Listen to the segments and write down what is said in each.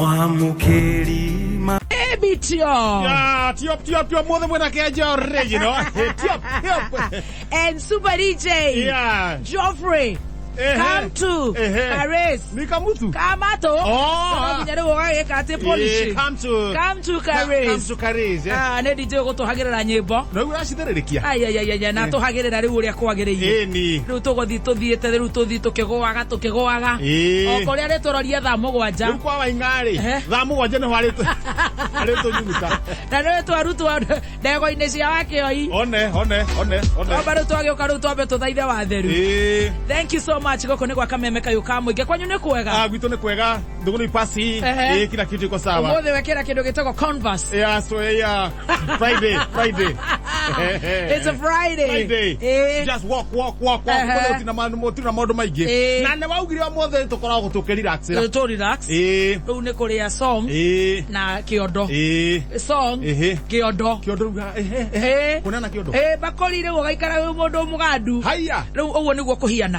Mwamukeri Bitio. Yeah, tiop more than when I get your original. Tiop. And Super DJ. Yeah. Joffrey. Come to Karis. Nikamutu. Kamato. Oh. Come to Karis. Come to Karis. Ah, ne DJ go to hagera nyebo. No urashithererikia. Ay na to hagera ri uria kwagiriye. Ni. Ru to go thito thiete ru to thito kegoaga to kegoaga. O koria re tororia tha mugwanja. Ru kwa waingari. Tha mugwanja no hari to. Hari to nyuta. Na re to arutu ndego ine cia wake oi. One. Obaru to agio karu to be to thaithe wa theru. Thank you so much goko ni gwa kameme kayo kamwige kwanyu ni kwega. Gwito ni kwega. Nduguni pasi. Kila kitu iko sawa. Umothe wekera kindu gitego Converse. Yeah, so yeah. Friday. It's a Friday. Just walk. Tina maundu maingi. Na ne waugire mothe tukoragwo tukirelaxira. To relax. Ru ni kuria song na kiondo. Song kiondo. Kuna na kiondo. Bakorire ugaikara mundu mugandu. Haya. Ru uguo niguo kuhiana.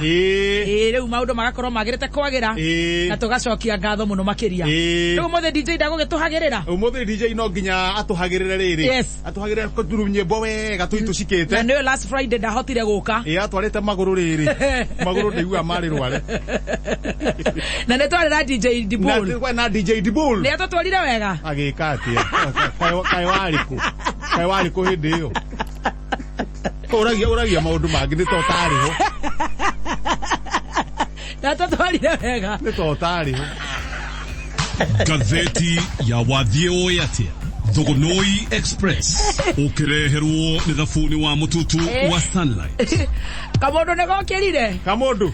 Riu maundu magakorwo magirite kwagira na tugacokia ngatho muno makiria. Riu mothe DJ ndago gituhagirira. Mothe DJ no nginya atuhagirire riri. Atuhagirire kuturu nyimbo wega tuitucikite. Na no last Friday ndahotire guka. Atwarite maguru riri. Maguru ndigua mari rware. Na ne twarira DJ Dibul. Na DJ Dibul. Ne atotwarire wega. Agika atia. Kai wariku hindi iyo. Uragia maundu mangi ni to tariho. Natotwarire wega. Ni to tariho. Gazeti ya Wathio Yatia Thogonoi Express ukireherwo ni thabuni wa mututu wa Sunlight. Kamondo ne gokirire. Kamondo.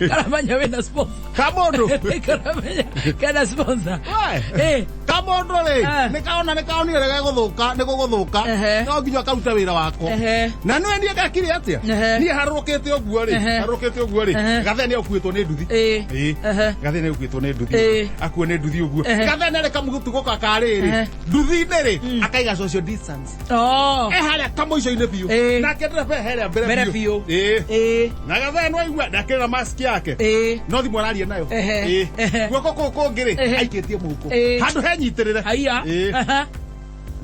Karamanya wena sponsor. Kamondo. Karamanya kana sponsor. Kamondo le. Nikaoni rega guthuka, niguguthuka. No nginya karuta wira wako. Na no endie gakiri atia. Ni harukite oguo ri. Gathe ni okuitwo ni nduthi. Gathe ni okuitwo ni nduthi. Akuo ni nduthi oguo. Gathe ni reka mugutu goka kariri. Nduthi nere akaiga social distance. Haria kamoico-ini biu. Na kedra here mbere biu. Na gathe no igua ndakira mask yake. No thimu araria nayo. Guoko koko ngiri aikitie muhuko. Handu henyitirire. Haya.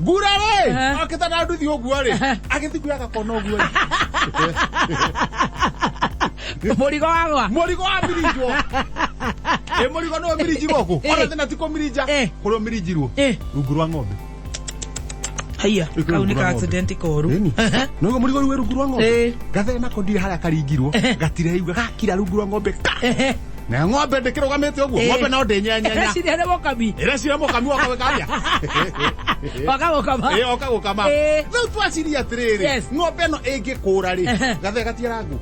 Gurare. Akita na nduthi oguo ri. Agithiguya gakona oguo ri. Murigo wagwa. Murigo wa mirijwo. Murigo no miriji goko. Ona tena tiko mirija. Koro mirijirwo. Rungu rwa ng'ombe. Haya, kaunika accident koru. No murigo rwe rungu rwa ng'ombe. Gathe na kodire haria karingirwo. Gatire igwa gakira rungu rwa ng'ombe. Na ng'ombe ndikirugamite oguo. Ng'ombe no ndinyenya. Ecire mokami. Ecire mokami wakawekaria. Wakagukama. Wakagukama. Riu twaciri atiriri. Ng'ombe no ingikura ri. Gathe gatiara ngu.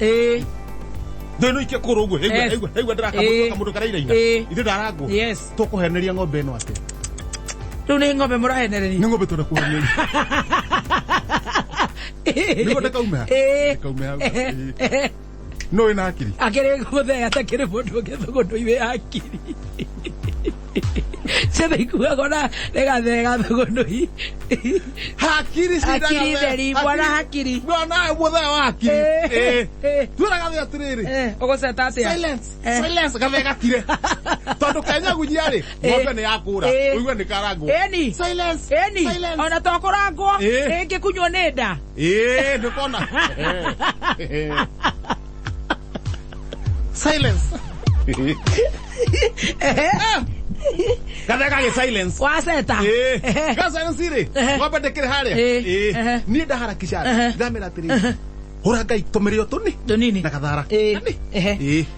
Ndeno ike kuru uguo. Eigua ndirakamuka mundu karairaina. Ithe ndarangu. Tukuheneria ng'ombe no ate. Riu ni ng'ombe murahenereria. Ni ng'ombe tunakuheneria. Nigo ndakaume. Ndakaume. No ina akiri. Akiri guthe atakiri mundu ngethugundu iwe akiri. Sebe kuagona legathe thugundu i. Hakiri sida. Akiri deri bwana hakiri. Bwana muthe wa akiri. Turaga thia tiriri. Ogoseta atia. Silence gathe gatire. Tondu Kenya gujiari. Ng'ombe ni yakura. Uigwe ni karango. Silence. Ona tokurangwo. Ngikunywo ni nda. Ndikona. Silence. Gathe gage silence. Waseta. Ga silence ire. Ng'ombe ndikire haria. Ni ndaharakisha. Ndamira tiri. Hora ngai tomerio tunini na kathara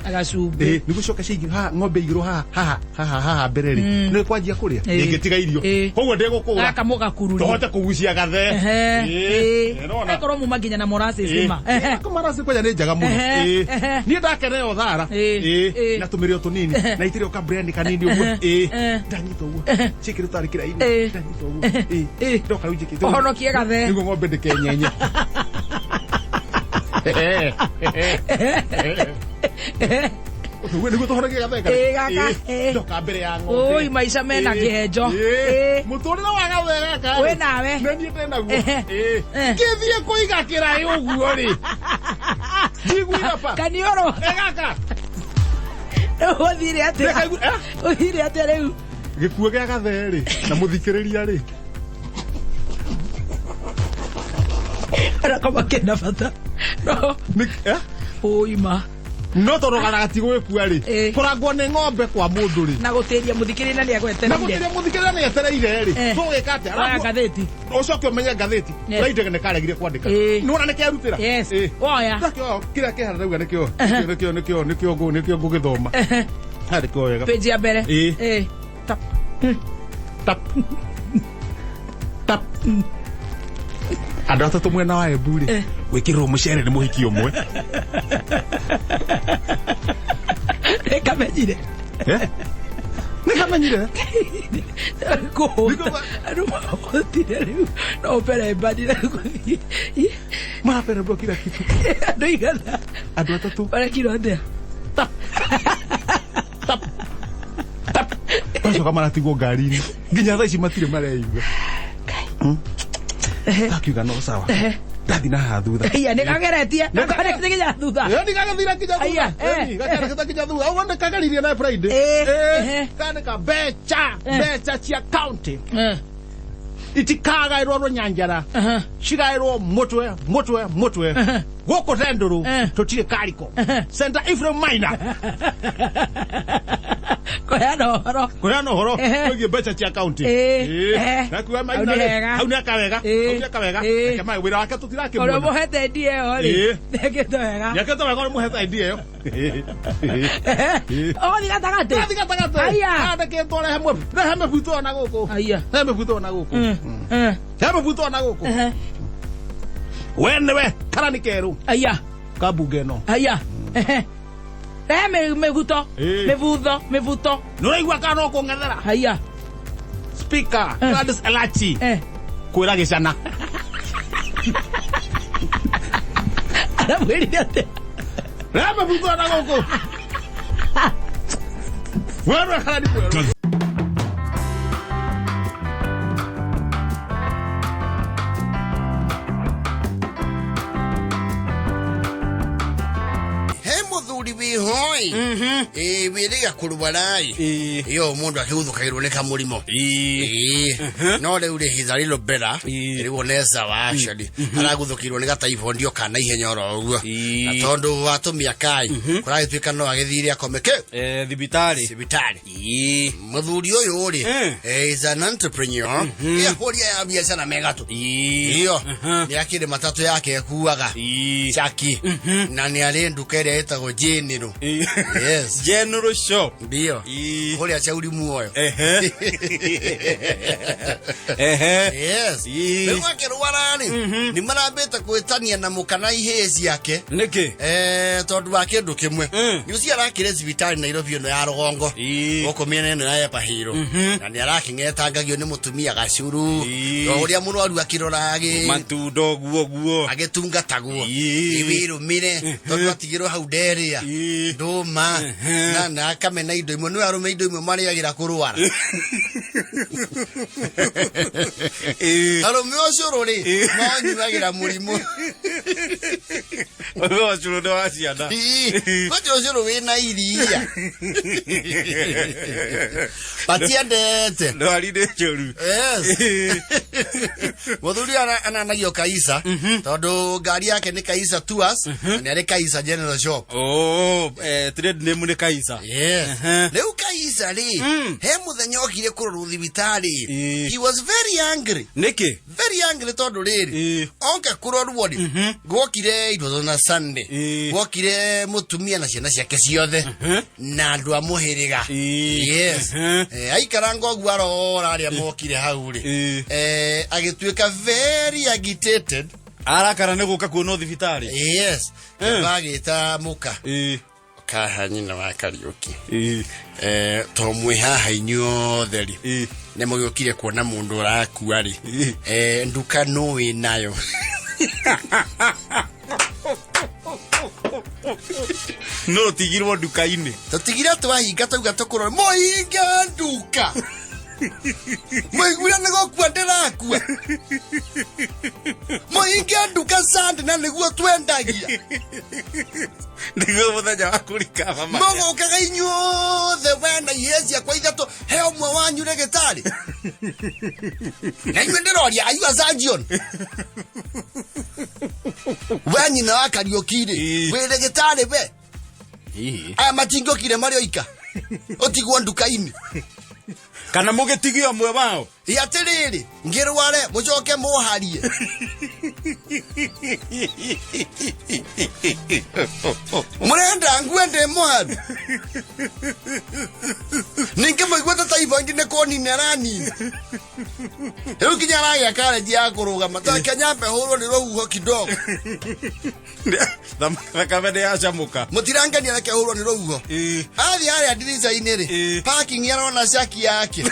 agacumbi nigucoka cigi ha ng'ombe igiro ha bereri ni kwanjia kuria ingitiga irio koguo ndegukura akamuga kururi tohote kugucia gathe nona akoro mu maginya na morasi sima morasi kwanya ni njaga muno ni ndakeneo thara na tumerio tunini na itirio ka brand kanini uguo ndanyita uguo cikiri tarikira ini ndanyita uguo ndoka ujikite ohonokie gathe niguo ng'ombe ndikenyenye Wewe niguo tohoragia gatheka. Ndoka mbere ya ng'ombe. Oi maisha mena kihenjo. Muturire wa gatheka. We nawe. Nani tena guo. Githie kuiga kirai uguo ri. Jiguira pa. Kanioro. Egaka. Uthire atia. Uthire atia riu. Gikuo gĩa Gathe na muthikĩrĩria rĩ. Ara kama kena bata. No. Oima. No torogana gatigwĩkua rĩ. Kũrangwo nĩ ng'ombe kwa mũndũ rĩ. Na gũtĩria muthikĩrĩria nĩ agwetereire. Na gũtĩria muthikĩrĩria nĩ etereire rĩ. Tũgĩka atĩa? Oya ngathĩti. Ũcoke ũmenye ngathĩti. Raide nĩ karegire kwandĩka. Nĩwona nĩ kĩarutĩra. Yes. Oya. Kĩrĩa kĩhana rauga nĩkĩo ngũgĩthoma. Harĩ kĩo wega. Page ya mbere. Tap. Tap. Tap. Andũ atatũ mwena wa Embu rĩ. Gwĩkĩrwo mũcere nĩ mũhiki ũmwe. Kamenyire. Nĩ kamenyire. Andũ mahotire rĩu. No pere badira gũthiĩ. Mapere bro kila kitu. Andũ igana. Andũ atatũ. Bara kilo ndĩa. Tap. Tap. Tap. Wacoka maratigwo ngari-inĩ. Nginya thaa ici matirĩ mareigua. Akiuga no sawa. Ndathi na haha thutha. Iya nĩ kageretie. Nĩ kinya thutha. Nĩ kagathira kinya thutha. Aya. Gakera kinya thutha. Ũguo nĩ kagaririe na Friday. Kanĩka mbeca cia county. Itikaagaĩrwo Rũnyanjara. Cigaĩrwo mũtwe. Gũkũ Thendũrũ tũtirĩ kariko. Center Ephraim Maina. Kũheana ũhoro wĩgiĩ mbeca cia county. Nakuga Maina hau nĩ akawega. Reke maĩ wĩra wake tũtirakĩmuona. Ũrĩa mũhete idea ĩyo rĩ. Nĩekĩte wega. Nĩekĩte wega ũrĩa mũhete idea ĩyo. Ũgũthiĩ gatagatĩ. Gathiĩ gatagatĩ. Aya. Andĩkĩtwo rehe mũbuto ona gũkũ. Aya. Rehe mũbuto ona gũkũ. Rehe mũbuto ona gũkũ. We nĩwe karani kerũ. Aya. Kabunge ĩno. Aya. Rehe mĩbuto. Mĩbuto. Nĩũraigua kana no kũng'ethera. Aya. Speaker Gladys Elachi. Kwĩra gĩcana. Aramwĩrire atĩa? Rehe mũbuto ona gũkũ. We nĩwe karani kerũ. Hoi. Wĩrĩga kũrũbarai. Iyo mũndũ akĩguthũkagĩrwo nĩ kamũrimũ. No rĩu rĩ he's a little better. Rĩu nesa wa actually. Araguthũkĩrwo nĩ gataibondio kana ihenya oro ũguo. Na tondũ wa tũmĩaka kũragĩtuĩka no agĩthire akomeke. Thibitarĩ. Mũthuri ũyũ rĩ is an entrepreneur. Horia ya biashara megatu. Iyo nĩ akĩrĩ matatũ yake ekuaga. Chaki. Na nĩ arĩ nduka ĩrĩa ĩtagwo General. Yes. General shop. Ndio. Horia chauri muoyo. Yes. Nĩ wakĩrwarani. Nĩ marambĩte kwĩtania na mũkana ihĩci yake. Nĩkĩ? Tondũ wa kĩndũ kĩmwe. Nĩũcio arakĩre thibitarĩ Nairobi ĩno ya Rũgongo. Gũkũ mĩena ĩno ya Epahiro. Na nĩ arakĩng'etangagio nĩ mũtumia gacuru. Ũrĩa mũrwaru akĩrorage. Matundo guo. Agĩtungatagwo. Iwĩrũmire. Tondũ atigĩrwo hau nderia. Ndũma. Na akamena indo imwe. Nĩ arũme indo imwe marĩagĩra kũrwara. Arũme ũcũrũ rĩ. No nyumagĩra mũrimũ. Ũcũrũ nĩ wa ciana. Kocha ũcũrũ wĩna iria. Patiendete. Ndwarire njũru. Yes. Mũthuri ananagio Kaisa. Tondũ ngari yake nĩ Kaisa Tours. Nĩ arĩ Kaisa General Shop. Trade name nĩ Kaisa. Yes. Rĩu Kaisa rĩ. He mũthenya okire kũrorwo thibitarĩ. He was very angry. Nĩkĩ? Very angry tondũ rĩrĩ. Oke kũrorwo rĩ. Gwokire it was on a Sunday. Gwokire mũtumia na ciana ciake ciothe. Na andũ a mũhĩrĩga. Yes. Aikaranga ũguo arora arĩa mokire hau rĩ. Agĩtuĩka very agitated. Arakara nĩ gũka kuonwo thibitarĩ. Yes. Bagĩta mũka. Kaha nyina wa Kariuki. To mwĩ haha inyuothe rĩ. Nĩ mũgĩũkire kuona mũndũ ũrakua rĩ. Nduka no wĩ nayo. No tigirwo nduka-inĩ. Tũtigire twahinga tauga tũkũrora mũhinga nduka. Moigwira nego kwendera akua. Moingia nduka sand na niguo twendagia. Niguo muthenya wa kurika mama. Mogo kaga inyuothe wenda yesi akwa ithato he umwe wanyu ndagitari. Na inyuĩ ndĩroria are you a surgeon? We nyina wa Kariũki-rĩ wĩ ndagĩtarĩ we? Aya matingĩokire marĩ oika ũtigwo nduka-inĩ kana mũgĩtigia ũmwe wao atĩrĩrĩ ngĩrware mũcoke mũharie. Mũrenda ngue ndĩ mũharu ningĩ mũigua ta typhoid nĩ kũnina aranina. Rĩu kinya aragĩa karenji ya kũrũgama ta Kanyambe hũrwo nĩ rũhuho kidogo. Thakame nĩyacamuka. Mũtirangania reke hũrwo nĩ rũhuho. Athiĩ harĩa ndirica-inĩ-rĩ parking arona caki yake.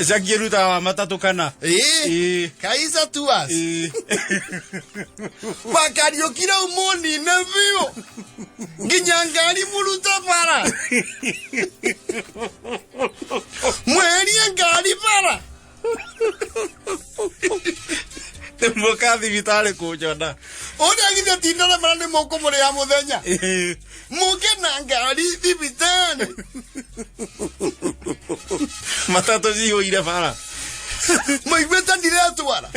Caki ĩrutaga wa matatũ kana? Kaisa tours. Makariũki rĩu mũnine biũ nginya ngari mũruta bara. Mweherie ngari bara. Mũka thibitarĩ kũnjona. Ũrĩa githĩ tindana mara nĩ mũkũmũrĩha mũthenya. Mũke na ngari thibitarĩ. Matatũ cihũire bara. Mũiguĩte ndiretwara.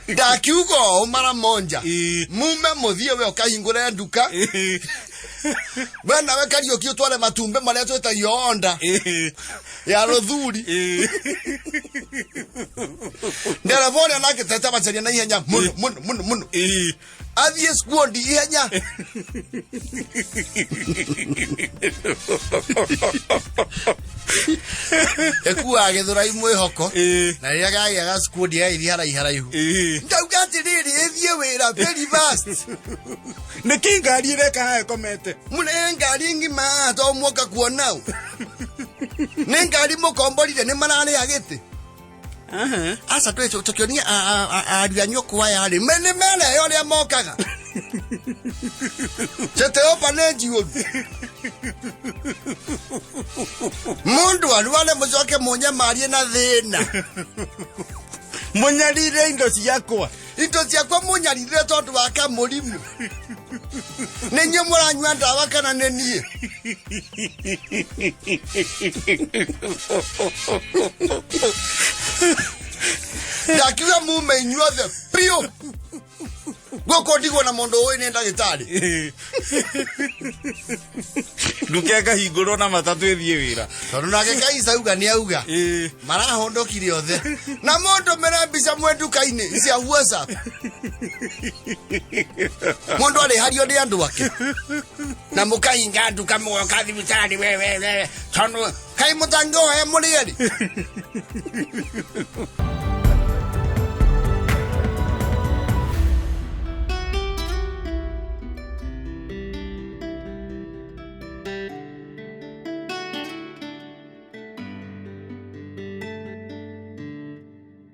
Ndakiuga ũũ mara monja. Mume mũthiĩ we ũkahingũre nduka. We nawe Kariũki ũtware matumbĩ marĩa twĩtagio onda ya rũthuri. Ndereba ũrĩa nake tete macaria na ihenya mũno. Athiĩ skuondi ihenya. Ekuaga Gĩthũrai mwĩhoko na rĩrĩa gagĩaga skuondi gagĩthiĩ haraihu. Ndauga atĩrĩrĩ ĩthiĩ wĩra very fast. Nĩkĩ ngari ĩreka ĩkomete? Mũne ngari ngima to muoka kuona u. Nĩ ngari mũkomborire nĩ mararĩa gĩtĩ. Asa tukionia ariũ a nyũkwa yarĩ mene mene yo rĩa mokaga. Chete opa nejiũru. Mundu arwale mũcoke mũnyamarie na thĩna. Mũnyarire indo ciakwa. Indo ciakwa mũnyarire tondũ wa kamũrimũ. Nĩ inyuĩ mũranyua ndawa kana nĩ niĩ? Ndakiuga mume inyuothe biũ. Gũkũ ndigwo na mũndũ ũyũ nĩ ndagĩtarĩ. Nduka ĩkahingũrwo na matatũ ĩthiĩ wĩra. Tondũ nake Kaisa auga nĩ auga marahondokire othe na mũndũ mere mbica mwĩ nduka-inĩ cia WhatsApp. Mũndũ arĩhario nĩ andũ ake na mũkahinga nduka mũgoka thibitarĩ we tondũ kaĩ mũtangĩoya mũrĩerĩ.